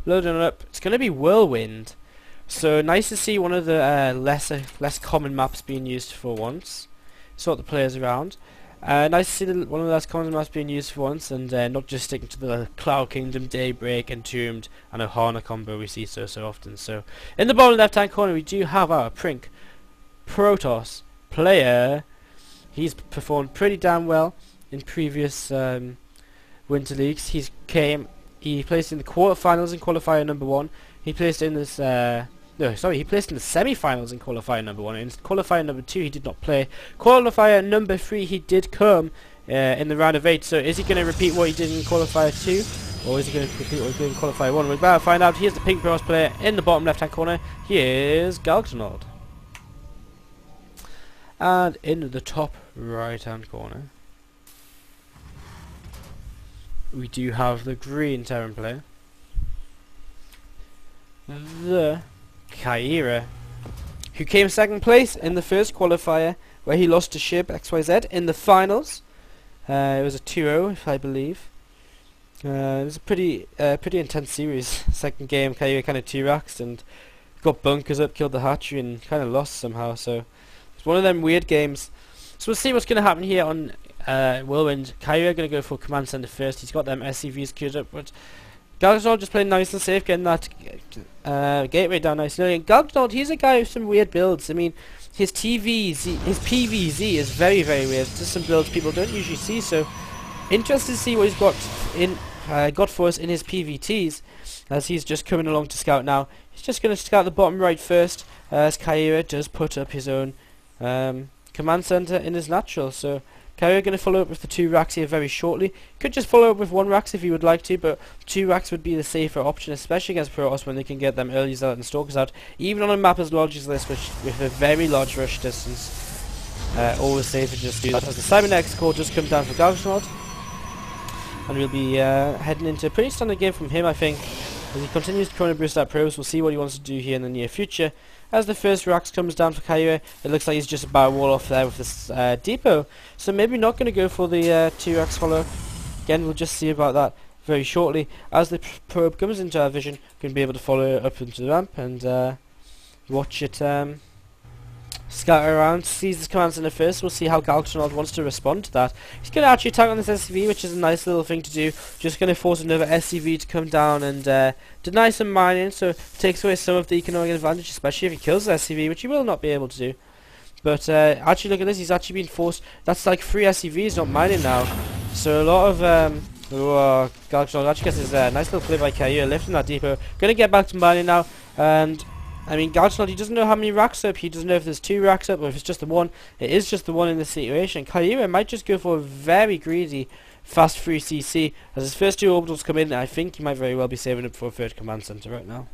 Loading it up. It's going to be Whirlwind. So nice to see one of the less common maps being used for once. Sort the players around. Nice to see one of the less common maps being used for once, and not just sticking to the Cloud Kingdom, Daybreak, Entombed, and Ohana combo we see so often. So in the bottom left hand corner we do have our Prink Protoss player. He's performed pretty damn well in previous Winter Leagues. He placed in the quarterfinals in qualifier number 1. He placed in this he placed in the semi-finals in qualifier number 1. In qualifier number 2 he did not play. Qualifier number 3 he did come in the round of 8. So is he going to repeat what he did in qualifier 2, or is he going to repeat what he did in qualifier 1? We're about to find out. Here's the Pink Bros player in the bottom left hand corner. Here's galgtonold. And in the top right hand corner we do have the green Terran player, the Khyira, who came second place in the first qualifier where he lost to Shib XYZ in the finals. It was a 2-0 if I believe. It was a pretty intense series. Second game Khyira kind of 2-raxed and got bunkers up, killed the hatchery and kind of lost somehow, so it's one of them weird games. So we'll see what's going to happen here on Whirlwind. Khyira going to go for command center first. He's got them SCVs queued up, but galgtonold just playing nice and safe, getting that gateway down nicely. And galgtonold, he's a guy with some weird builds. I mean, his PVZ is very weird. Just some builds people don't usually see. So interested to see what he's got for us in his PVTs, as he's just coming along to scout now. He's just going to scout the bottom right first, as Khyira does put up his own command center in his natural. So Khyira going to follow up with the 2 racks here very shortly. Could just follow up with 1 racks if he would like to, but 2 racks would be the safer option, especially against Protoss when they can get them earlies out and stalkers out. Even on a map as large as this, which with a very large rush distance, always safer to just do that. As the Cybernetic core just come down for galgtonold, and we'll be heading into a pretty standard game from him, I think. As he continues to Chrono Burst out probes, we'll see what he wants to do here in the near future. As the first racks comes down for Khyira, it looks like he's just about to wall off there with this depot. So maybe not going to go for the 2 racks follow. Again, we'll just see about that very shortly. As the probe comes into our vision, we're going to be able to follow it up into the ramp and watch it scatter around. Sees this command center first. We'll see how galgtonold wants to respond to that. He's going to actually attack on this SCV, which is a nice little thing to do. Just going to force another SCV to come down and deny some mining, so takes away some of the economic advantage, especially if he kills the SCV, which he will not be able to do. But actually look at this, he's actually been forced. That's like 3 SCVs not mining now. So a lot of galgtonold actually gets his nice little play by Khyira, lifting that depot. Going to get back to mining now, and I mean, galgtonold, he doesn't know how many racks up. He doesn't know if there's 2 racks up or if it's just the 1. It is just the 1 in this situation. Khyira might just go for a very greedy fast 3CC. As his first 2 orbitals come in, I think he might very well be saving up for a 3rd command center right now.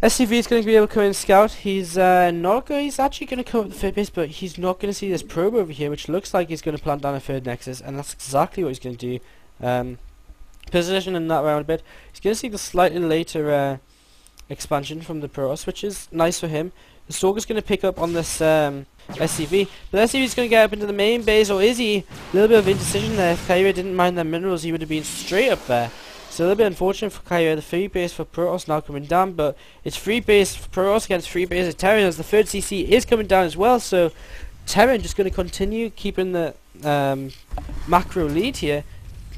SCV is going to be able to come in and scout. He's he's actually going to come up the 3rd base, but he's not going to see this probe over here, which looks like he's going to plant down a 3rd nexus, and that's exactly what he's going to do. Position in that round a bit. He's going to see the slightly later expansion from the Protoss, which is nice for him. The Stalker's going to pick up on this SCV, but the SCV is going to get up into the main base, or is he? A little bit of indecision there. If Khyira didn't mind their minerals, he would have been straight up there. So a little bit unfortunate for Khyira. The 3 base for Protoss now coming down, but it's 3 base for Protoss against 3 base of Terran, as the 3rd CC is coming down as well. So Terran just going to continue keeping the macro lead here,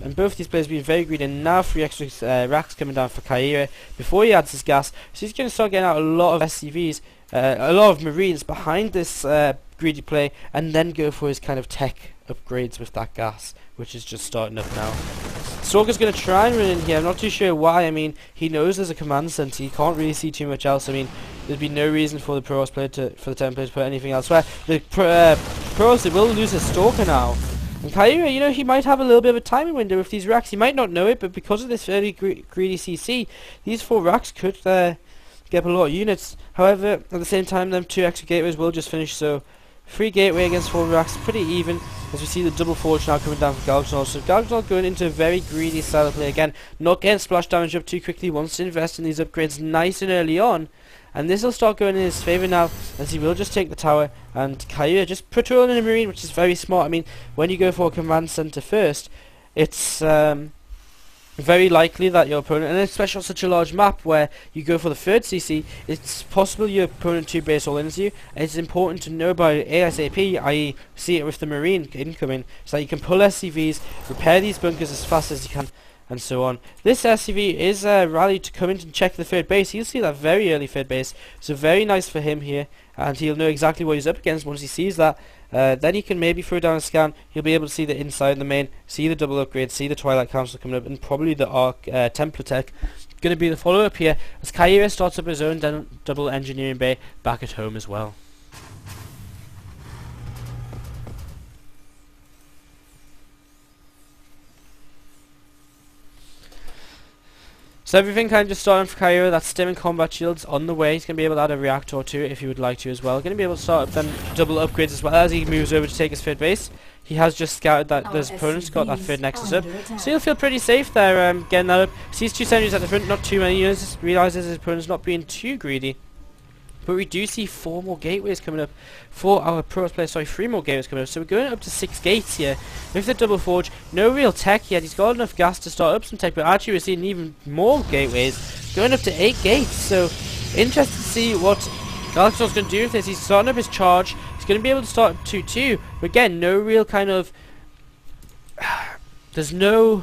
and both these players being very greedy. And now 3 extra racks coming down for Khyira before he adds his gas. So he's going to start getting out a lot of SCVs, a lot of Marines behind this greedy play, and then go for his kind of tech upgrades with that gas, which is just starting up now. Stalker's going to try and run in here. I'm not too sure why. I mean, he knows there's a command center. He can't really see too much else. I mean, there'd be no reason for the Protoss player for the Terran player to put anything elsewhere. The Protoss will lose his Stalker now. And Khyira, you know, he might have a little bit of a timing window with these racks. He might not know it, but because of this very greedy CC, these 4 racks could get up a lot of units. However, at the same time, them 2 extra gateways will just finish, so Free gateway against 4 racks, pretty even, as we see the double forge now coming down for galgtonold. So galgtonold going into a very greedy style of play again, not getting splash damage up too quickly, wants to invest in these upgrades nice and early on. And this will start going in his favour now, as he will just take the tower, and Khyira just patrolling a marine, which is very smart. I mean, when you go for a command centre first, it's very likely that your opponent, and especially on such a large map where you go for the third CC, it's possible your opponent to base all into you. And it's important to know about ASAP, i.e. see it with the marine incoming, so that you can pull SCVs, repair these bunkers as fast as you can, and so on. This SCV is rallied to come in and check the third base. He'll see that very early third base, so very nice for him here, and he'll know exactly what he's up against once he sees that. Then he can maybe throw down a scan. He'll be able to see the inside and the main, see the double upgrade, see the Twilight Council coming up, and probably the Arc Templar Tech going to be the follow up here, as Khyira starts up his own double engineering bay back at home as well. So everything kind of just starting for Khyira. That stim and combat shields on the way. He's going to be able to add a reactor or two if he would like to as well. Going to be able to start up then double upgrades as well as he moves over to take his third base. He has just scouted that his opponent's got that third nexus up, so he'll feel pretty safe there getting that up. Sees 2 sentries at the front, not too many units, realises his opponent's not being too greedy. But we do see 4 more gateways coming up for our pro player. Sorry, 3 more gateways coming up. So we're going up to 6 gates here with the double forge. No real tech yet. He's got enough gas to start up some tech, but actually we're seeing even more gateways going up to 8 gates. So interested to see what galgtonod's going to do with this. He's starting up his charge. He's going to be able to start 2-2. But again, no real kind of... There's no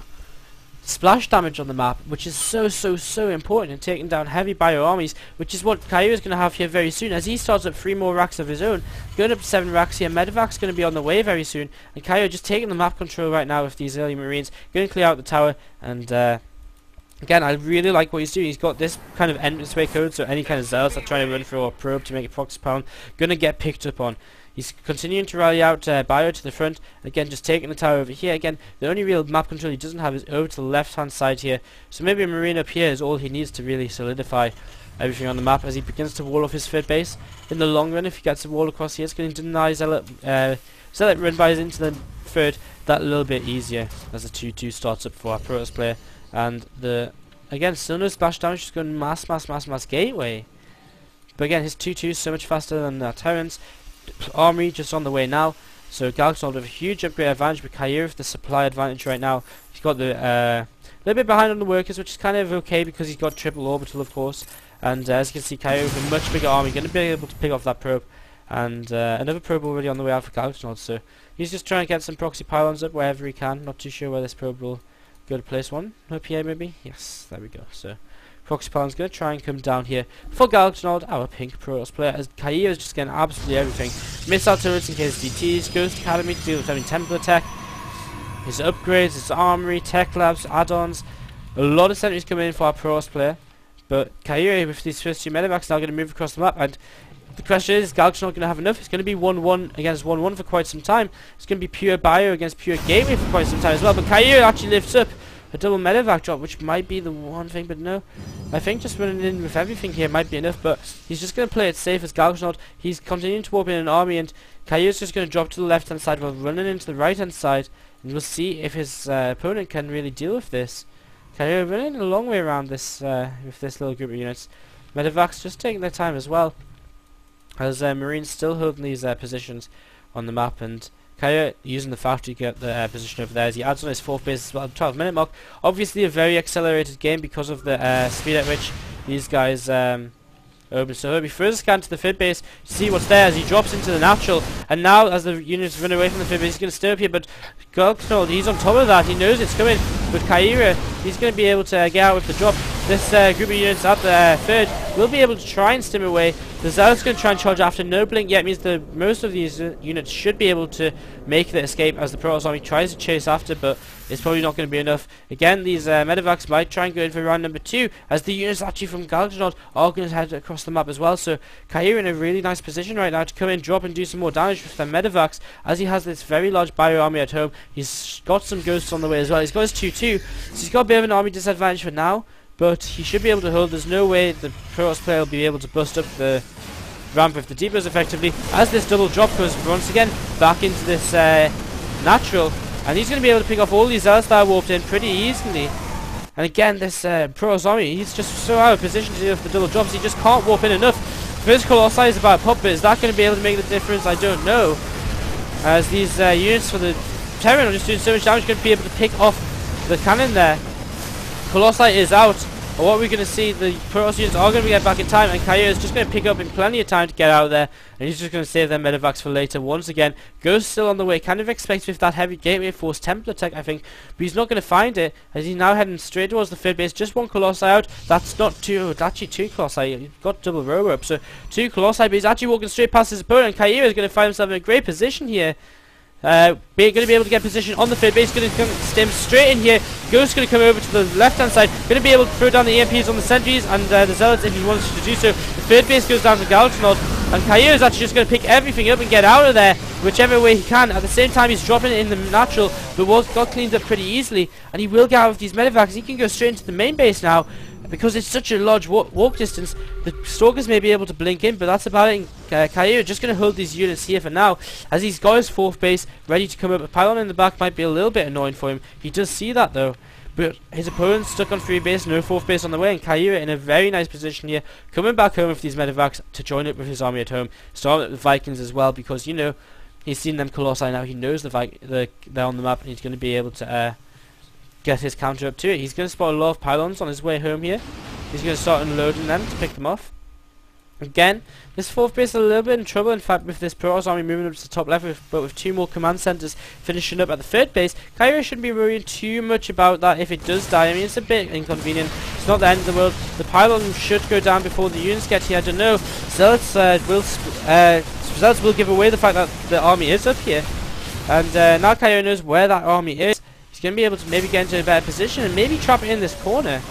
splash damage on the map, which is so important in taking down heavy bio armies, which is what Khyira is going to have here very soon, as he starts up 3 more racks of his own, going up to 7 racks here. Medevac's going to be on the way very soon, and Khyira just taking the map control right now with these early marines, going to clear out the tower. And again, I really like what he's doing. He's got this kind of entranceway code, so any kind of zealots that try to run through a probe to make a proxy pound, going to get picked up on. He's continuing to rally out Bio to the front. Again, just taking the tower over here. Again, the only real map control he doesn't have is over to the left-hand side here. So maybe a marine up here is all he needs to really solidify everything on the map as he begins to wall off his third base. In the long run, if he gets a wall across here, it's going to deny Zealot run buys into the third that little bit easier as the 2-2 starts up for our Protoss player. And again, still no splash damage, just going mass gateway. But again, his 2-2 is so much faster than our Terrans. Armory just on the way now, so galgtonold with a huge upgrade advantage, but Khyira with the supply advantage right now. He's got the little bit behind on the workers, which is kind of okay because he's got triple orbital, of course. And as you can see, Khyira with a much bigger army, going to be able to pick off that probe, and another probe already on the way out for galgtonold. So he's just trying to get some proxy pylons up wherever he can. Not too sure where this probe will go to place one. Up here maybe. Yes, there we go. So proxy pylon's going to try and come down here for galgtonold, our pink Protoss player, as Khyira is just getting absolutely everything. Missile turrets in case DTs, Ghost Academy to deal with having Templar Tech, his upgrades, his armory, tech labs, add-ons. A lot of sentries coming in for our Protoss player, but Khyira with these first 2 medevacs now going to move across the map, and the question is galgtonold going to have enough? It's going to be 1-1 against 1-1 for quite some time. It's going to be pure bio against pure gateway for quite some time as well, but Khyira actually lifts up a double medevac drop, which might be the one thing, but no. I think just running in with everything here might be enough, but he's just going to play it safe as galgtonold. He's continuing to warp in an army, and Khyira's just going to drop to the left-hand side while running into the right-hand side, and we'll see if his opponent can really deal with this. Khyira running a long way around this with this little group of units. Medevac's just taking their time as well, as Marines still holding these positions on the map, and Khyira using the factory to get the position over there as he adds on his 4th base as well, 12-minute mark. Obviously a very accelerated game because of the speed at which these guys open. So he throws a scan to the 5th base to see what's there as he drops into the natural, and now as the units run away from the 5th base, he's going to stay up here, but galgtonold, he's on top of that, he knows it's coming, but Khyira, he's going to be able to get out with the drop. This group of units at the 3rd will be able to try and stim away. The Zealot's going to try and charge after. No blink yet means that most of these units should be able to make the escape as the Protoss army tries to chase after, but it's probably not going to be enough. Again, these medevacs might try and go in for round number 2, as the units actually from galgtonold are going to head across the map as well. So Khyira in a really nice position right now to come in, drop and do some more damage with the medevacs, as he has this very large bio army at home. He's got some ghosts on the way as well. He's got his 2-2, so he's got a bit of an army disadvantage for now, but he should be able to hold. There's no way the Protoss player will be able to bust up the ramp with the depots effectively, as this double drop goes once again back into this natural, and he's going to be able to pick off all these zealots that are warped in pretty easily. And again, this Protoss army, he's just so out of position to deal with the double drops, he just can't warp in enough. First Colossi is about a pop, but is that going to be able to make the difference? I don't know. As these units for the Terran are just doing so much damage, going to be able to pick off the cannon there. Colossi is out. And what we're going to see, the Protoss units are going to get back in time, and Khyira is just going to pick up in plenty of time to get out of there, and he's just going to save their medevacs for later. Once again, Ghost still on the way, kind of expects with that heavy gateway force Templar tech, I think, but he's not going to find it, as he's now heading straight towards the third base. Just one Colossi out. That's not two, it's actually two Colossi. He's got double row up, so two Colossi, but he's actually walking straight past his opponent, and Khyira is going to find himself in a great position here. Going to be able to get position on the third base, going to stem straight in here. Ghost going to come over to the left hand side, going to be able to throw down the EMPs on the sentries and the zealots if he wants to do so. The third base goes down to galgtonold, and Khyira is actually just going to pick everything up and get out of there whichever way he can. At the same time, he's dropping it in the natural, but got cleaned up pretty easily, and he will get out of these medevacs. He can go straight into the main base now, because it's such a large walk distance. The Stalkers may be able to blink in, but that's about it. Khyira just going to hold these units here for now, as he's got his fourth base ready to come up. A pylon in the back might be a little bit annoying for him. He does see that though, but his opponent's stuck on three base, no fourth base on the way, and Khyira in a very nice position here, coming back home with these medevacs to join up with his army at home. Start with the Vikings as well, because you know he's seen them Colossi now. He knows they're on the map, and he's going to be able to get his counter up to it. He's going to spot a lot of pylons on his way home here. He's going to start unloading them to pick them off. Again, this fourth base is a little bit in trouble, in fact, with this Protoss army moving up to the top left, but with two more command centers finishing up at the third base. Khyira shouldn't be worrying too much about that if it does die. I mean, it's a bit inconvenient. It's not the end of the world. The pylon should go down before the units get here. I don't know. Zealots will give away the fact that the army is up here. And now Khyira knows where that army is. He's going to be able to maybe get into a better position and maybe trap it in this corner.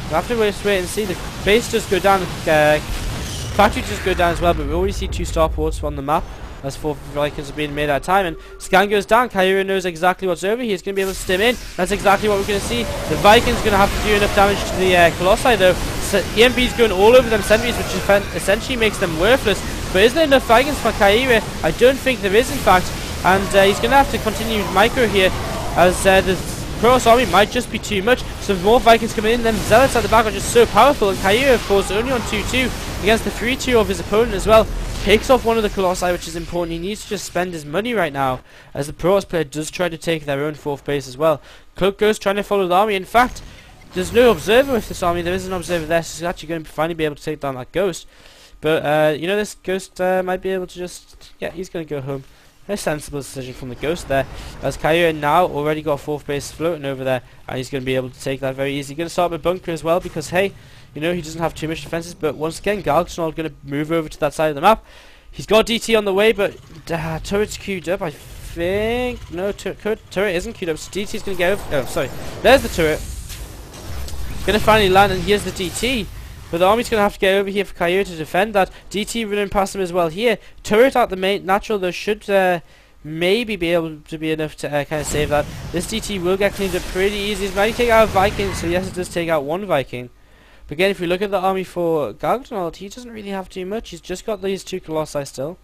We'll have to wait and see. The base does go down, factory does go down as well, but we already see two starports on the map as 4 Vikings are being made at a time, and scan goes down. Khyira knows exactly what's over here. He's going to be able to stem in. That's exactly what we're going to see. The Vikings are going to have to do enough damage to the Colossi though. So EMP's going all over them sentries, which essentially makes them worthless. But is there enough Vikings for Khyira? I don't think there is, in fact, and he's going to have to continue micro here, as the Protoss army might just be too much. Some more Vikings coming in. Them Zealots at the back are just so powerful, and Khyira, of course, only on 2-2 against the 3-2 of his opponent as well. Takes off one of the Colossi, which is important. He needs to just spend his money right now, as the Protoss player does try to take their own fourth base as well. Cloak Ghost trying to follow the army. In fact, there's no observer with this army. There is an observer there, so he's actually going to finally be able to take down that Ghost. But, you know, this Ghost might be able to just... yeah, he's going to go home. A sensible decision from the Ghost there, as Khyira now already got a fourth base floating over there, and he's going to be able to take that very easy. Going to start with bunker as well, because hey, you know, he doesn't have too much defenses. But once again, galgtonold going to move over to that side of the map. He's got DT on the way, but turret's queued up, I think. No, turret isn't queued up, so DT's going to get over. Oh, sorry, there's the turret. Going to finally land, and here's the DT. But the army's going to have to get over here for Khyira to defend that. DT running past him as well here. Turret at the main natural though should maybe be able to be enough to kind of save that. This DT will get cleaned up pretty easy. He's going to take out a Viking, so yes, it does take out one Viking. But again, if we look at the army for galgtonold, he doesn't really have too much. He's just got these two Colossi still.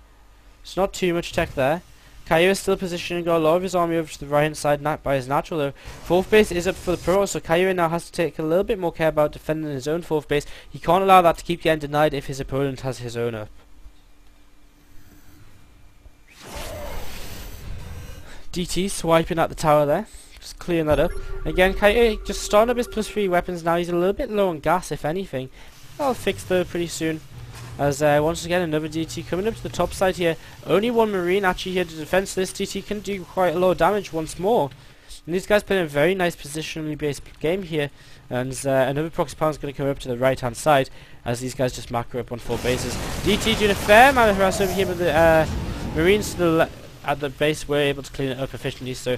It's not too much tech there. Khyira's still positioning, got a lot of his army over to the right hand side by his natural though. Fourth base is up for the Protoss, so Khyira now has to take a little bit more care about defending his own fourth base. He can't allow that to keep getting denied if his opponent has his own up. DT swiping at the tower there, just clearing that up. Again, Khyira just starting up his +3 weapons now. He's a little bit low on gas, if anything. That'll fix though pretty soon. As once again another DT coming up to the top side here. Only one Marine actually here to defend, so this DT can do quite a lot of damage once more. And these guys playing a very nice positionally based game here. And another proxy pound is going to come up to the right hand side, as these guys just macro up on 4 bases. DT doing a fair amount of harass over here, but the Marines at the base were able to clean it up efficiently. So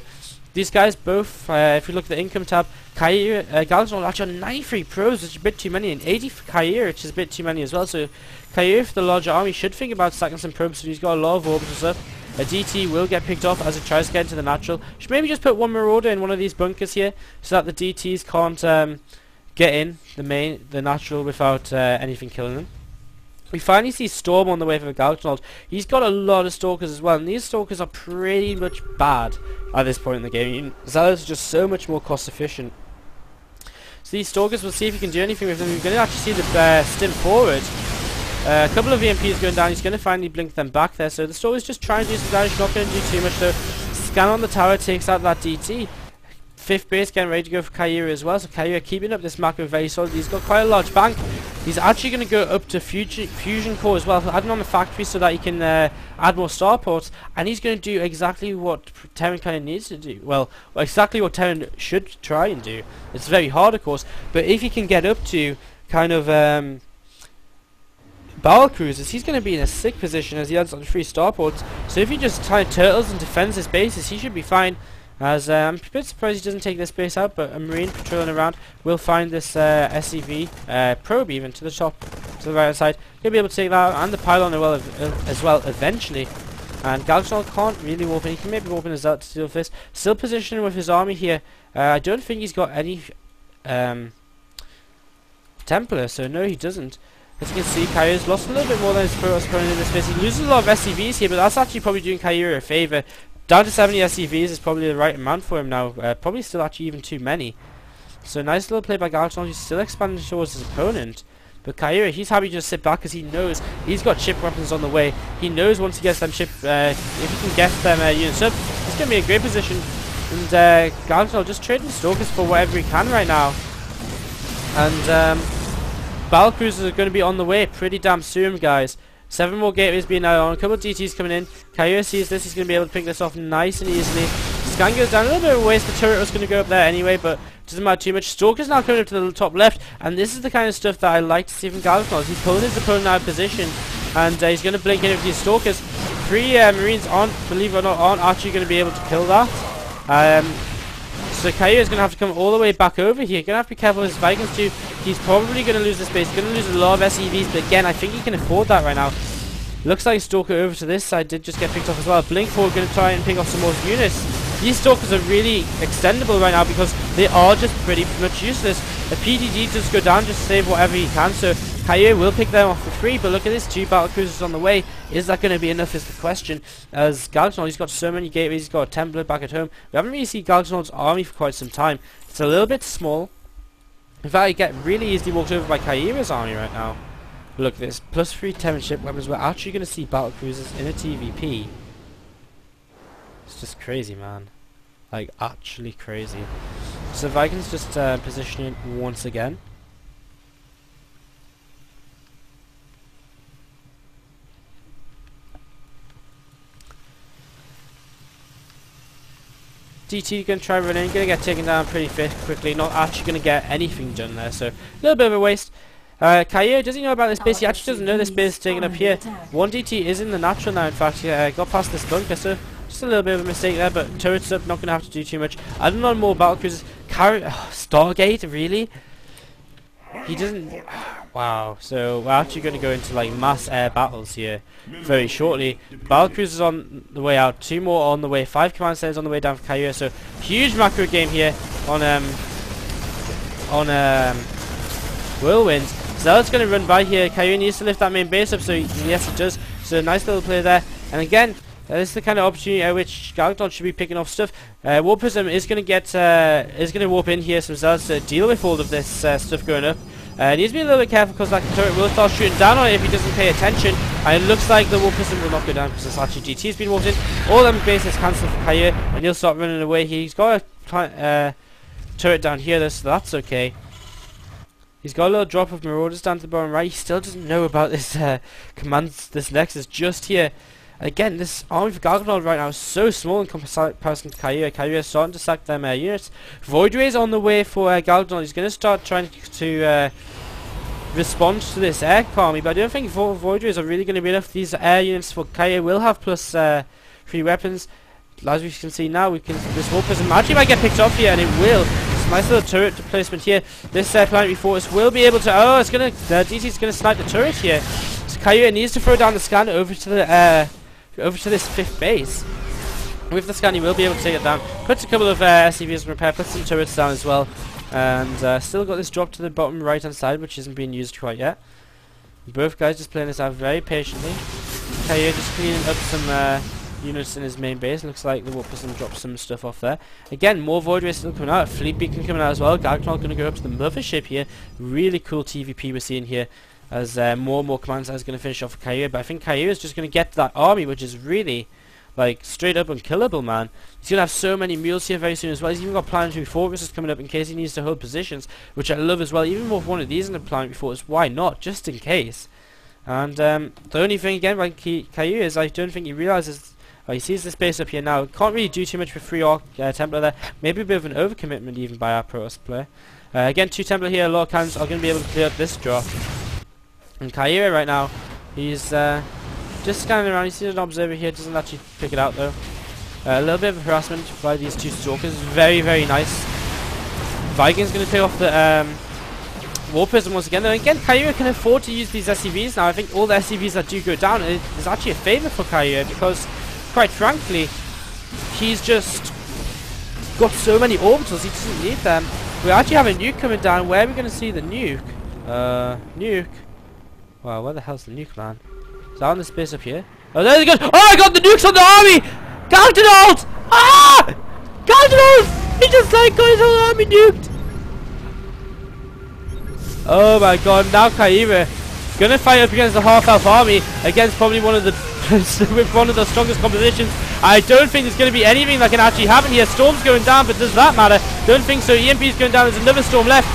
these guys both, if we look at the income tab, Khyira, galgtonold actually on 93 pros, which is a bit too many, and 80 for Khyira, which is a bit too many as well. So Khyira for the larger army should think about stacking some probes, so he's got a lot of orbitals up. A DT will get picked off as it tries to get into the natural. Should maybe just put one Marauder in one of these bunkers here, so that the DTs can't get in the natural without anything killing them. We finally see Storm on the way for the galgtonold. He's got a lot of stalkers as well, and these stalkers are pretty much bad at this point in the game. Zealots are just so much more cost efficient. So these stalkers, we'll see if he can do anything with them. We're going to actually see the stim forward. A couple of EMPs going down. He's going to finally blink them back there. So the stalkers just trying to do some damage. Not going to do too much though. Scan on the tower takes out that DT. 5th base getting ready to go for Khyira as well. So Khyira keeping up this macro very solid. He's got quite a large bank. He's actually going to go up to fusion core as well, adding on the factory so that he can add more starports. And he's going to do exactly what Terran kind of needs to do. Well, exactly what Terran should try and do. It's very hard, of course, but if he can get up to kind of battle cruisers, he's going to be in a sick position as he adds on 3 starports. So if he just kind of turtles and defends his bases, he should be fine. As I'm a bit surprised he doesn't take this base out, but a Marine patrolling around will find this SCV probe even to the top, to the right hand side. He'll be able to take that out, and the pylon as well eventually. And galgtonold can't really warp in. He can maybe warp in his out to deal with this. Still positioning with his army here. I don't think he's got any Templar, so no, he doesn't. As you can see, Khyira's lost a little bit more than his opponent in this phase. He loses a lot of SCVs here, but that's actually probably doing Khyira a favour. Down to 70 SCVs is probably the right amount for him now. Probably still actually even too many. So nice little play by galgtonold. He's still expanding towards his opponent. But Khyira, he's happy to just sit back because he knows he's got chip weapons on the way. He knows once he gets them chip, if he can get them units up, it's going to be a great position. And galgtonold just trading stalkers for whatever he can right now. And battle cruisers are going to be on the way pretty damn soon, guys. 7 more gateways being added on, a couple of DTs coming in. Khyira sees this, he's going to be able to pick this off nice and easily. Scan goes down a little bit of a waste, the turret was going to go up there anyway, but it doesn't matter too much. Stalker's now coming up to the top left, and this is the kind of stuff that I like to see from galgtonold. He's pulling his opponent out of position, and he's going to blink in with these stalkers. 3 Marines aren't, believe it or not, aren't actually going to be able to kill that. So Khyira is going to have to come all the way back over here. Going to have to be careful with his Vikings too. He's probably going to lose this base. He's going to lose a lot of SCVs, but again, I think he can afford that right now. Looks like Stalker over to this side did just get picked off as well. Blink forward going to try and pick off some more units. These Stalkers are really extendable right now because they are just pretty much useless. The PDD does go down just to save whatever he can, so Khyira will pick them off for free, but look at this, 2 battle cruisers on the way. Is that going to be enough is the question, as galgtonold, he's got so many gateways, he's got a Templar back at home. We haven't really seen galgtonold's army for quite some time. It's a little bit small. In fact, you get really easily walked over by Khyira's army right now. Look at this, +3 Terran ship weapons. We're actually going to see battle cruisers in a TVP. It's just crazy, man. Like, actually crazy. So Vikings just positioning once again. DT going to try running, going to get taken down pretty quickly, not actually going to get anything done there, so a little bit of a waste. Khyira, does he know about this base? He actually doesn't know this base is taken up here. 1 DT is in the natural now, in fact, he got past this bunker, so just a little bit of a mistake there, but turrets up, not going to have to do too much. I don't know more battle cruisers. Stargate, really? He doesn't... Wow, so we're actually going to go into like mass air battles here very shortly. Battle cruisers on the way out, 2 more on the way, 5 command centers on the way down for Khyira, so huge macro game here on Whirlwind. Zealot's going to run by here. Khyira needs to lift that main base up, so yes he does. So nice little play there. And again, this is the kind of opportunity at which galgtonold should be picking off stuff. Warp Prism is going to get is going to warp in here some Zealots to deal with all of this stuff going up. Needs to be a little bit careful because that turret will start shooting down on it if he doesn't pay attention. And it looks like the Warp Prism will not go down because it's actually GT's been warped in. All them bases cancelled for Khyira, and he'll start running away. He's got a turret down here, though, so that's okay. He's got a little drop of Marauders down to the bottom right. He still doesn't know about this this Nexus just here. And again, this army for galgtonold right now is so small in comparison to Khyira. Khyira is starting to sack them units. Void Ray is on the way for galgtonold. He's going to start trying to respond to this air army, but I don't think Void Rays are really going to be enough. These air units for Khyira will have +3 weapons. As we can see now, this Warp Prism actually might get picked off here, and it will. Nice little turret placement here. This planetary fortress will be able to... Oh, it's gonna... DT's gonna snipe the turret here. So Khyira needs to throw down the scan over to the over to this 5th base. With the scan, he will be able to take it down. Puts a couple of SCVs in repair. Puts some turrets down as well. And still got this drop to the bottom right hand side, which isn't being used quite yet. Both guys just playing this out very patiently. Khyira just cleaning up some units in his main base. Looks like the Warpers and dropped some stuff off there. Again, more Void Rays still coming out. Fleet Beacon coming out as well. galgtonold going to go up to the mothership here. Really cool TVP we're seeing here, as more and more command size going to finish off of Khyira. But I think Khyira is just going to get to that army, which is really, like, straight up unkillable, man. He's going to have so many mules here very soon as well. He's even got planetary fortresses coming up in case he needs to hold positions, which I love as well. Even with one of these in the planetary fortress, why not? Just in case. And the only thing again about Khyira is I don't think he realizes. He sees the space up here now. Can't really do too much with 3 Orc Templar there. Maybe a bit of an overcommitment even by our Protoss player. Again, 2 Templar here. A lot of cannons are going to be able to clear up this drop. And Khyira right now, he's just scanning around. He sees an observer here. Doesn't actually pick it out though. A little bit of harassment by these 2 Stalkers. Very, very nice. Viking's going to pick off the War Prism once again. And again, Khyira can afford to use these SCVs now. I think all the SCVs that do go down is actually a favour for Khyira, because quite frankly, he's just got so many orbitals, he doesn't need them. We actually have a nuke coming down. Where are we going to see the nuke? Nuke. Wow, where the hell's the nuke, man? Is that on the space up here? Oh, there they go. Oh my god, the nuke's on the army! galgtonold! Ah! galgtonold! He just like got his whole army nuked! Oh my god, now Khyira gonna fight up against the half-elf army, against probably one of the with one of the strongest compositions. I don't think there's going to be anything that can actually happen here. Storm's going down, but does that matter? Don't think so. EMP's going down. There's another storm left.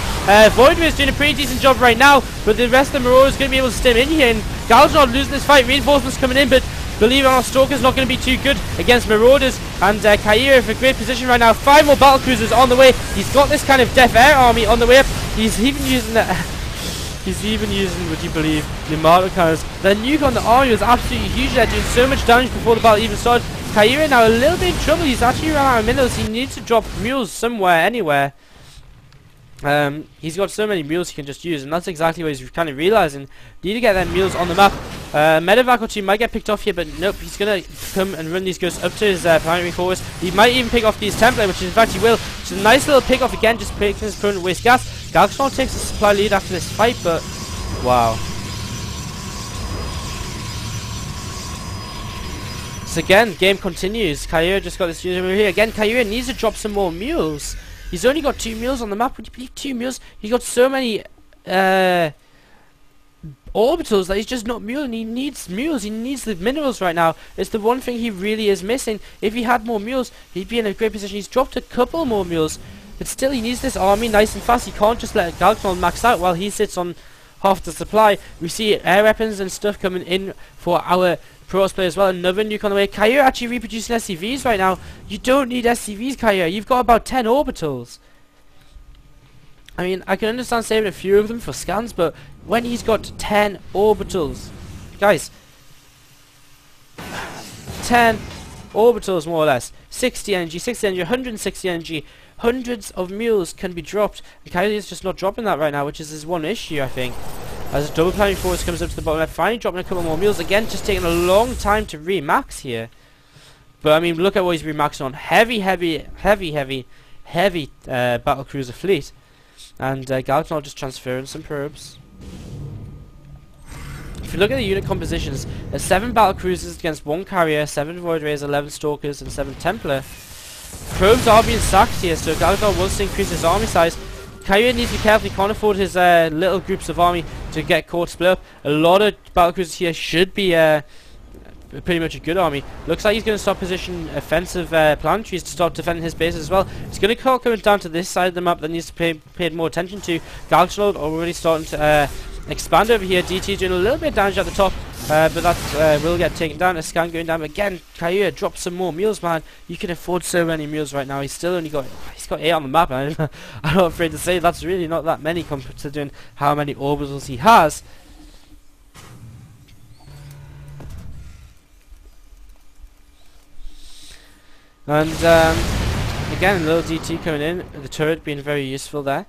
Void is doing a pretty decent job right now, but the rest of the Marauders going to be able to stem in here. And galgtonold losing this fight. Reinforcements coming in, but believe it or not, Stalker's not going to be too good against Marauders. And Khyira for a great position right now. 5 more battle cruisers on the way. He's got this kind of Death Air army on the way up. He's even using that. He's even using, would you believe, the Martyr cannons. The nuke on the army was absolutely huge there, doing so much damage before the battle even started. Khyira now a little bit in trouble. He's actually run out of minerals. He needs to drop mules somewhere, anywhere. He's got so many mules he can just use, and that's exactly what he's kind of realizing. Need to get them mules on the map. Medevac or 2 might get picked off here, but nope, he's going to come and run these ghosts up to his planetary fortress. He might even pick off these Templar, which in fact he will. It's a nice little pick off again, just making his opponent waste gas. galgtonold takes the supply lead after this fight, but wow. So again, game continues. Khyira just got this unit over here. Again, Khyira needs to drop some more mules. He's only got 2 mules on the map. Would you believe 2 mules? He's got so many orbitals that he's just not muling. He needs mules. He needs the minerals right now. It's the one thing he really is missing. If he had more mules, he'd be in a great position. He's dropped a couple more mules, but still he needs this army nice and fast. He can't just let galgtonold max out while he sits on half the supply. We see air weapons and stuff coming in for our Protoss player as well. Another nuke on the way. Khyira actually reproducing SCVs right now. You don't need SCVs, Khyira. You've got about 10 orbitals. I mean, I can understand saving a few of them for scans, but when he's got 10 orbitals, guys, 10 orbitals more or less, 60 energy, 160 energy, hundreds of mules can be dropped. And Khyira is just not dropping that right now, which is his one issue, I think. As a double planetary force comes up to the bottom left, finally dropping a couple more mules. Again, just taking a long time to re-max here. But I mean, look at what he's re-maxing on. Heavy battle cruiser fleet. And galgtonold just transferring some probes. If you look at the unit compositions, there's 7 battle cruisers against 1 carrier, 7 void rays, 11 stalkers, and 7 templar. Probes are being sacked here, so galgtonold wants to increase his army size. Khyira needs to be careful. He can't afford his little groups of army to get caught split up. A lot of battle cruisers here should be pretty much a good army. Looks like he's going to start positioning offensive planetaries to start defending his base as well. It's going to come down to this side of the map that needs to be paid more attention to. galgtonold already starting to expand over here. DT doing a little bit of damage at the top, but that will get taken down. A scan going down again. Khyira drop some more mules, man. You can afford so many mules right now. He's still only got 8 on the map. I'm not afraid to say that's really not that many considering how many orbitals he has. And again, a little DT coming in. The turret being very useful there.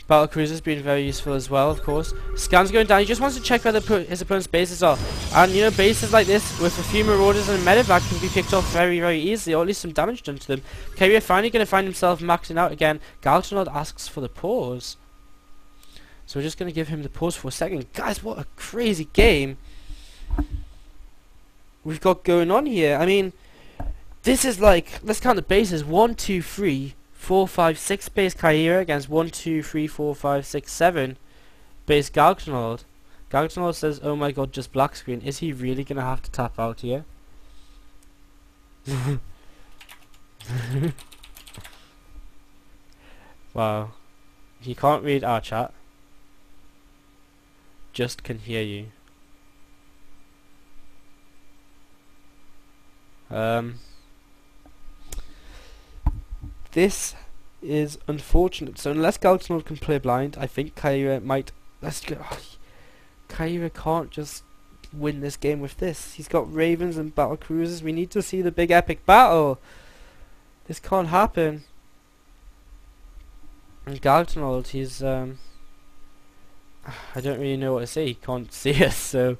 Battle cruisers being very useful as well, of course. Scans going down. He just wants to check where his opponent's bases are. And you know, bases like this with a few marauders and a medevac can be picked off very, very easily, or at least some damage done to them. Khyira finally going to find himself maxing out again. galgtonold asks for the pause. So we're just going to give him the pause for a second. Guys, what a crazy game we've got going on here. I mean, this is like, let's count the bases. 1, 2, 3, 4, 5, 6 base Khyira against 1, 2, 3, 4, 5, 6, 7 base galgtonold. Galgtonold says, oh my god, just black screen. Is he really going to have to tap out here? Wow. He can't read our chat. Just can hear you. This is unfortunate. So unless galgtonold can play blind, I think Khyira might. Let's go. Khyira can't just win this game with this. He's got ravens and battle cruisers. We need to see the big epic battle. This can't happen. And galgtonold, he's I don't really know what to say. He can't see us, so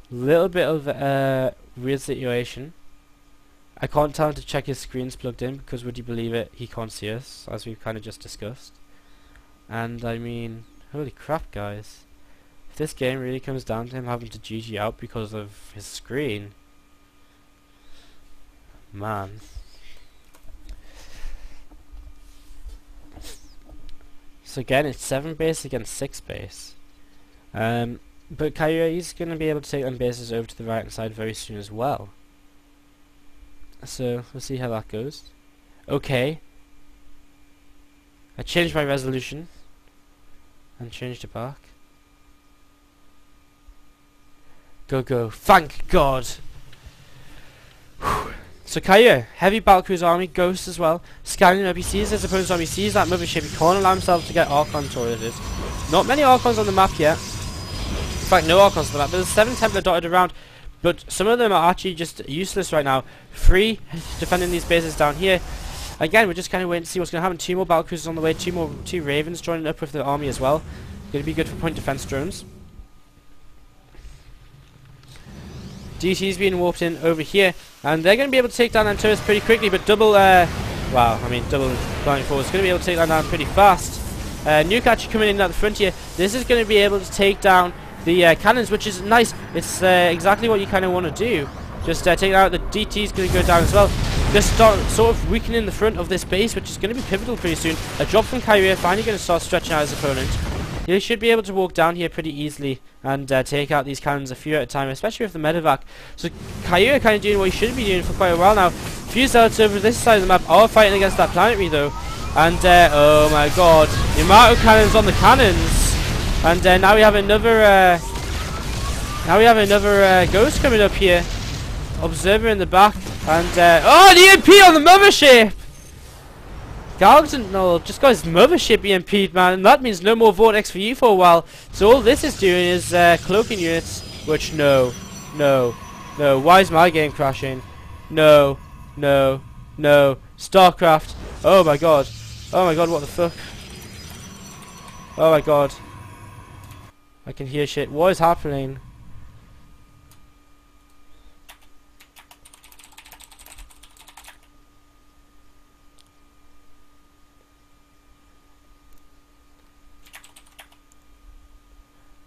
little bit of a weird situation. I can't tell him to check his screen's plugged in because would you believe it, he can't see us, as we've kind of just discussed. And I mean, holy crap, guys. If this game really comes down to him having to GG out because of his screen, man. So again, it's 7 base against 6 base. But Khyira, he's going to be able to take them bases over to the right hand side very soon as well. So we'll see how that goes. Okay. I changed my resolution and changed it back. Go, go. Thank God. Whew. So Khyira, heavy battle cruiser army, ghosts as well. Scanning up, he sees his opponent's army, sees that mothership, he can't allow himself to get Archon turrets. Not many Archons on the map yet. In fact, no Archons on the map. There's 7 Templar dotted around, but some of them are actually just useless right now. 3 defending these bases down here. Again, we're just kind of waiting to see what's going to happen. 2 more battle cruisers on the way, 2 Ravens joining up with the army as well. Going to be good for point defense drones. DT's being warped in over here, and they're going to be able to take down them turrets pretty quickly, but double flying forward is going to be able to take that down pretty fast. Newcatcher coming in at the front here. This is going to be able to take down the cannons, which is nice. It's exactly what you kind of want to do. Just take out the DT is going to go down as well. Just start sort of weakening the front of this base, which is going to be pivotal pretty soon. A drop from Khyira, finally going to start stretching out his opponent. He should be able to walk down here pretty easily and take out these cannons a few at a time, especially with the medevac. So Khyira kind of doing what he should be doing for quite a while now. Few zealots over this side of the map are fighting against that planetary though. And oh my god, the amount of cannons on the cannons. And now we have another ghost coming up here. Observer in the back. And oh, the EMP on the mothership! galgtonold just got his mothership EMP'd, man, and that means no more Vortex for you for a while. So all this is doing is cloaking units, which no. Why is my game crashing? No. StarCraft. Oh my god, what the fuck? Oh my god. I can hear shit. What is happening?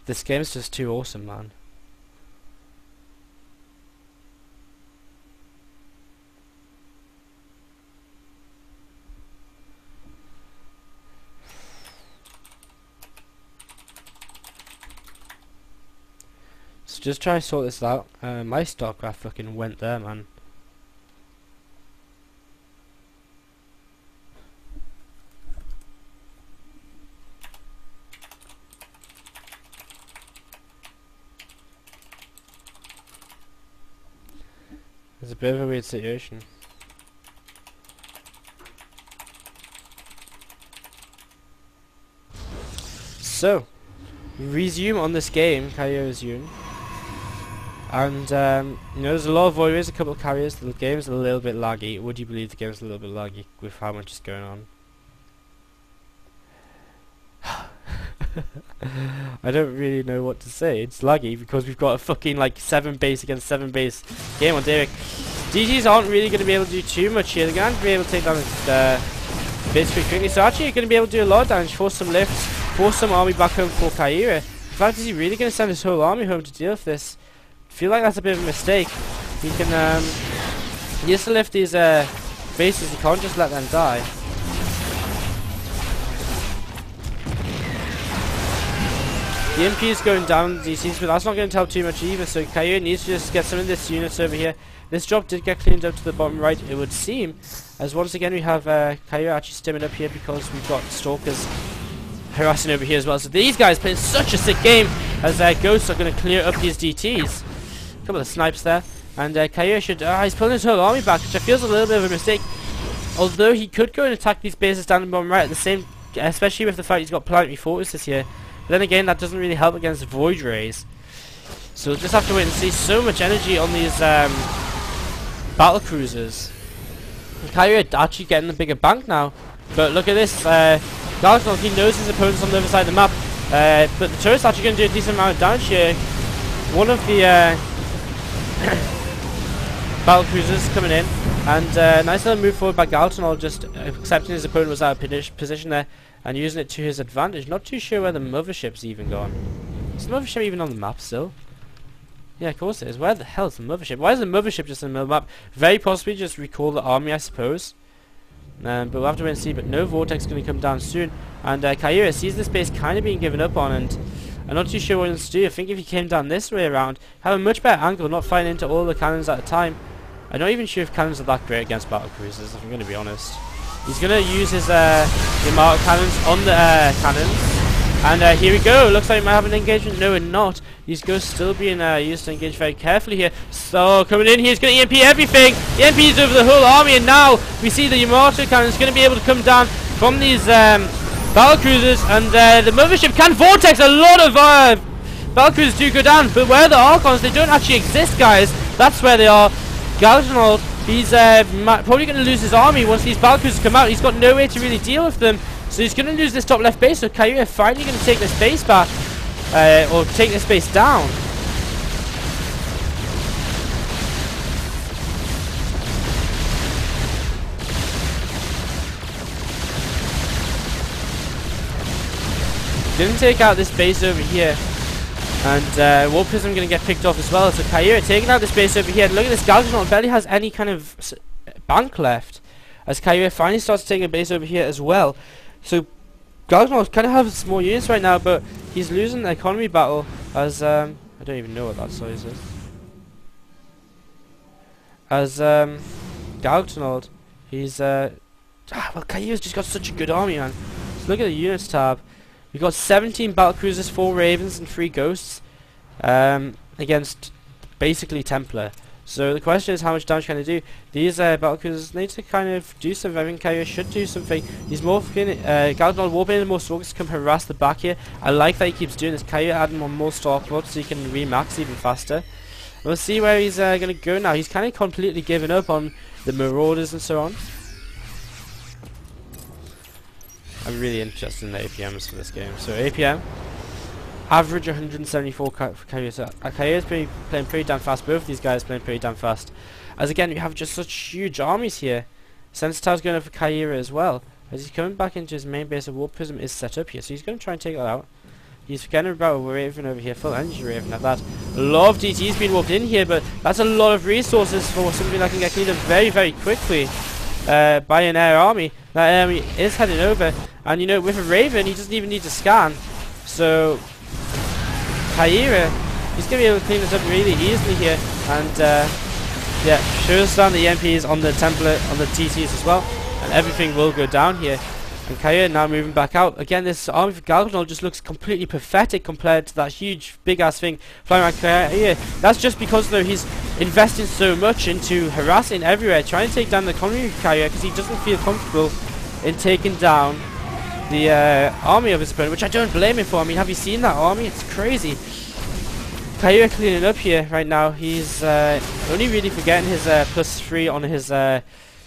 This game's just too awesome, man. So just try to sort this out. My StarCraft fucking went there, man. It's a bit of a weird situation. So, resume on this game, Khyira resume. And, you know, there's a lot of void rays, a couple of carriers, the game's a little bit laggy. Would you believe the game's a little bit laggy with how much is going on? I don't really know what to say. It's laggy because we've got a fucking like 7 base against 7 base game on Derek. DGs aren't really going to be able to do too much here. They're going to be able to take down the base pretty quickly. So actually you're going to be able to do a lot of damage, force some lifts, force some army back home for Khyira. In fact, is he really going to send his whole army home to deal with this? I feel like that's a bit of a mistake. He can, he has to lift these bases, he can't just let them die. The MP is going down the DCs, but that's not going to tell too much either, so Khyira needs to just get some of this units over here. This job did get cleaned up to the bottom right, it would seem, as once again we have Khyira actually stimming up here because we've got Stalkers harassing over here as well. So these guys playing such a sick game as Ghosts are going to clear up these DTs. A couple of snipes there, and Khyira should, he's pulling his whole army back, which I feel is a little bit of a mistake. Although he could go and attack these bases down the bottom right at the same, especially with the fact he's got planetary fortresses here. But then again, that doesn't really help against Void Rays. So we'll just have to wait and see. So much energy on these battle cruisers. Khyira actually getting a bigger bank now. But look at this. galgtonold, he knows his opponent's on the other side of the map. But the turret's actually going to do a decent amount of damage here. One of the battle cruisers coming in. And nice little move forward by galgtonold, just accepting his opponent was out of position there. And using it to his advantage. Not too sure where the mothership's even gone. Is the mothership even on the map still? Yeah, of course it is. Where the hell is the mothership? Why is the mothership just in the middle of the map? Very possibly just recall the army, I suppose. But we'll have to wait and see. But no Vortex going to come down soon. And Khyira sees this base kind of being given up on. And I'm not too sure what he wants to do. I think if he came down this way around, have a much better angle, not fighting into all the cannons at a time. I'm not even sure if cannons are that great against battle cruisers, if I'm going to be honest. He's going to use his Yamato cannons on the cannons. And here we go. Looks like we might have an engagement. No, we're not. These ghosts still being used to engage very carefully here. So, coming in here, he's going to EMP everything. EMP is over the whole army. And now we see the Yamato cannons going to be able to come down from these battle cruisers. And the mothership can Vortex. A lot of battle cruisers do go down. But where are the Archons? They don't actually exist, guys. That's where they are. galgtonold, he's probably going to lose his army once these battle cruisers come out. He's got no way to really deal with them, so he's going to lose this top left base. So Khyira finally going to take this base back, or take this base down. Didn't take out this base over here. And Warp Prism going to get picked off as well. So Khyira taking out this base over here. And look at this, galgtonold barely has any kind of bank left. As Khyira finally starts taking a base over here as well. So galgtonold kind of has more units right now, but he's losing the economy battle as I don't even know what that size is. As galgtonold, he's well, Khyira's just got such a good army, man. So look at the units tab. We've got 17 battle cruisers, 4 ravens, and 3 ghosts against basically Templar. So the question is, how much damage can they do? These battle cruisers need to kind of do something. I think Khyira should do something. He's morphing, galgtonold warping in more Stalkers to come harass the back here. I like that he keeps doing this. Khyira adding on more Stalkers so he can remax even faster. We'll see where he's going to go now. He's kind of completely given up on the Marauders and so on. I'm really interested in the APMs for this game. So APM, average 174 for Khyira. So Khyira's playing pretty damn fast. Both of these guys playing pretty damn fast. As again, we have just such huge armies here. Sensitive's going up for Khyira as well. As he's coming back into his main base, a Warp Prism is set up here. So he's going to try and take that out. He's forgetting about a Raven over here, full energy Raven at that. A lot of DT's been walked in here, but that's a lot of resources for something that can get cleaned up very, very quickly. By an air army. That army is heading over, and you know, with a Raven he doesn't even need to scan. So Khyira, he's going to be able to clean this up really easily here, and yeah, shows down the EMPs on the template, on the TCs as well, and everything will go down here. And Khyira now moving back out. Again, this army for galgtonold just looks completely pathetic compared to that huge big ass thing flying around Khyira. That's just because though he's investing so much into harassing everywhere, trying to take down the economy of Khyira because he doesn't feel comfortable in taking down the army of his opponent, which I don't blame him for. I mean, have you seen that army? It's crazy. Khyira cleaning up here right now. He's only really forgetting his +3 on his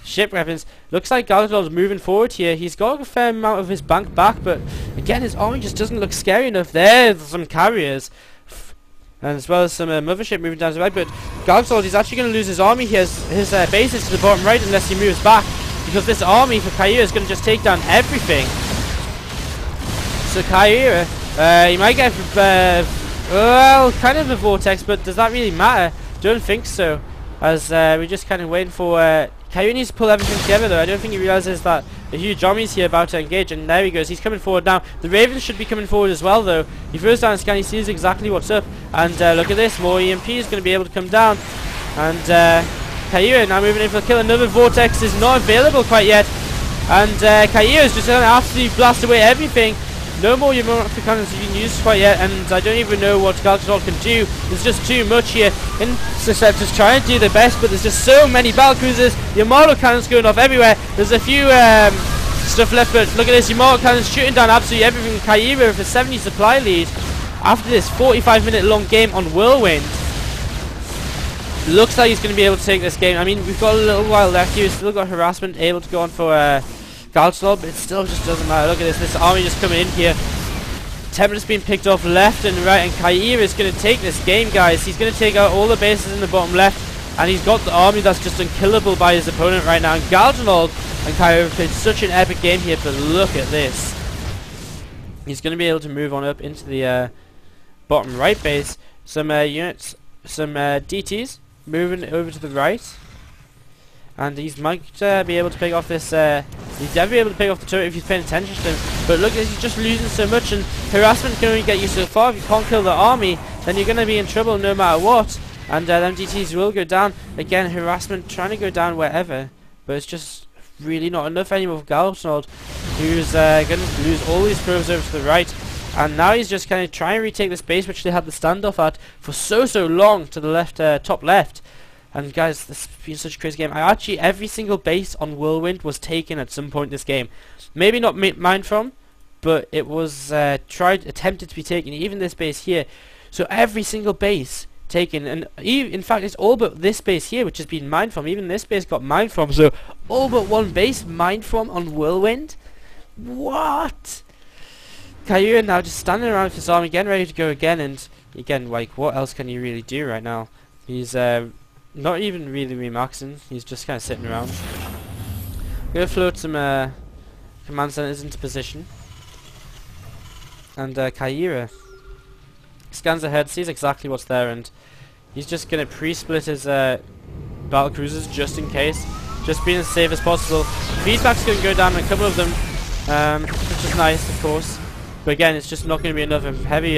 ship weapons. Looks like galgtonold's moving forward here. He's got a fair amount of his bank back, but again, his army just doesn't look scary enough. There's some carriers, and as well as some mothership moving down to the right. But galgtonold is actually going to lose his army here. His bases to the bottom right unless he moves back, because this army for Khyira is going to just take down everything. So Khyira, he might get, well, kind of a vortex, but does that really matter? Don't think so. As we're just kind of waiting for, Khyira needs to pull everything together though. I don't think he realizes that a huge army is here about to engage, and there he goes, he's coming forward now. The Ravens should be coming forward as well though. He throws down a scan, he sees exactly what's up, and look at this, more EMP is going to be able to come down. And Khyira now moving in for the kill. Another vortex is not available quite yet, and Khyira is just going to absolutely blast away everything. No more Yamato cannons have been used quite yet, and I don't even know what galgtonold can do. There's just too much here. Interceptors trying to do their best, but there's just so many battle cruisers. Yamato cannons going off everywhere. There's a few stuff left, but look at this. Yamato cannons shooting down absolutely everything. Khyira with a 70 supply lead after this 45-minute long game on Whirlwind. Looks like he's going to be able to take this game. I mean, we've got a little while left here. We've still got harassment able to go on for galgtonold, but it still just doesn't matter. Look at this army just coming in here. Tempera's being picked off left and right, and Khyira is going to take this game, guys. He's going to take out all the bases in the bottom left, and he's got the army that's just unkillable by his opponent right now. And galgtonold and Khyira played such an epic game here, but look at this. He's going to be able to move on up into the bottom right base. Some units, some DTs moving over to the right. And he might be able to pick off this, he's never be able to pick off the turret if he's paying attention to him. But look, he's just losing so much, and harassment can only get you so far. If you can't kill the army, then you're going to be in trouble no matter what. And them DTs will go down. Again, harassment trying to go down wherever, but it's just really not enough anymore for galgtonold, who's going to lose all these probes over to the right. And now he's just kind of trying to retake this base, which they had the standoff at for so long to the left, top left. And guys, this has been such a crazy game. Actually, every single base on Whirlwind was taken at some point in this game. Maybe not mine from, but it was attempted to be taken. Even this base here. So every single base taken, and in fact, it's all but this base here, which has been mined from. Even this base got mined from. So all but one base mined from on Whirlwind. What? Khyira now just standing around with his army, getting ready to go again. And again, like, what else can he really do right now? He's not even really remaxing, he's just kind of sitting around. I'm going to float some command centers into position. And Khyira scans ahead, sees exactly what's there, and he's just going to pre-split his battle cruisers just in case. Just being as safe as possible. Feedback's going to go down on a couple of them, which is nice, of course. But again, it's just not going to be enough. A heavy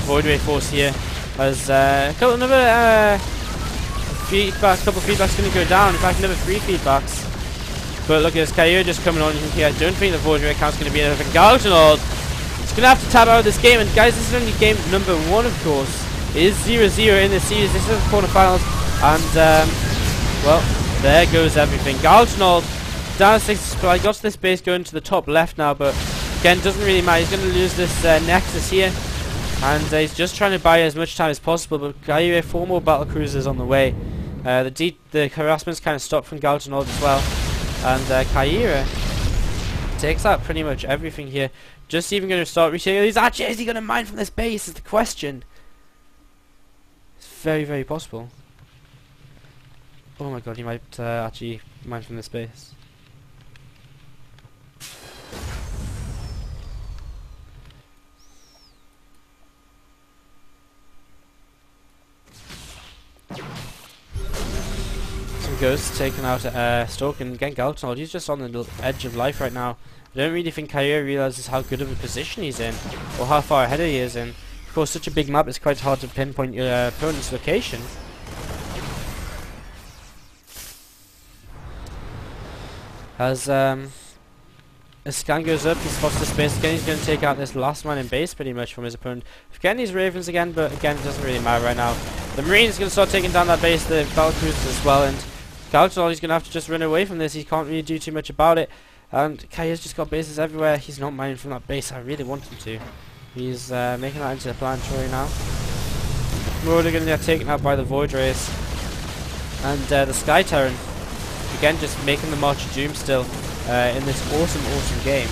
void ray force here. As another couple of feedbacks going to go down. In fact, another 3 feedbacks. But look at this, Khyira just coming on here. I don't think the void ray count's going to be enough. And galgtonold is going to have to tap out of this game. And guys, this is only game number 1, of course. It is 0-0 in the series. This is the quarterfinals. And well, there goes everything. galgtonold down to 6 supply. Got to this base going to the top left now, but again, doesn't really matter. He's going to lose this nexus here. And he's just trying to buy as much time as possible. But Khyira, 4 more battle cruisers on the way. The harassment's kind of stopped from galgtonold as well. And Khyira takes out pretty much everything here. Just even going to start retaking these. Actually, is he going to mine from this base is the question. It's very possible. Oh my god, he might actually mine from this base. Ghost taking out Stalk, and again galgtonold, he's just on the edge of life right now. I don't really think Khyira realizes how good of a position he's in, or how far ahead he is in. Of course, such a big map, it's quite hard to pinpoint your opponent's location. As a scan goes up, he spots the space again. He's going to take out this last man in base pretty much from his opponent. Again, these Ravens again, but again, it doesn't really matter right now. The Marines going to start taking down that base, the battle cruisers as well, and galgtonold, he's going to have to just run away from this. He can't really do too much about it. And Khyira's just got bases everywhere. He's not mining from that base. I really want him to. He's making that into the planetary now. We're already going to get taken out by the Void Rays. And the Sky Terran, again, just making the March of Doom still in this awesome game.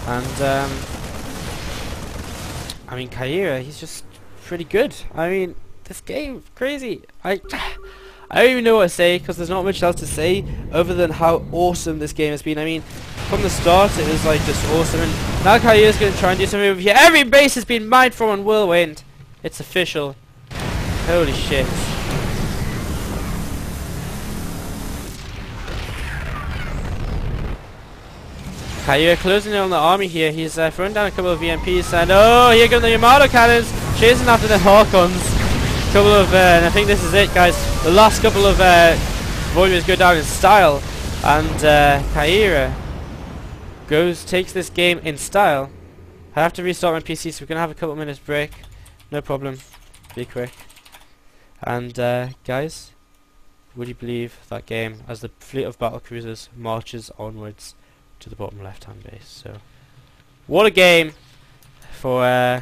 And I mean, Khyira, he's just pretty good. I mean, this game, crazy. I I don't even know what to say, because there's not much else to say other than how awesome this game has been. I mean, from the start it was like just awesome, and now Khyira's going to try and do something over here. Every base has been mined from on Whirlwind. It's official. Holy shit. Khyira closing in on the army here. He's throwing down a couple of VMPs, and oh, here come the Yamato cannons, chasing after the Harkons. Couple of, and I think this is it, guys. The last couple of Warriors go down in style, and Khyira takes this game in style. I have to restart my PC, so we're gonna have a couple of minutes break. No problem. Be quick. And guys, would you believe that game as the fleet of battle cruisers marches onwards to the bottom left-hand base? So, what a game for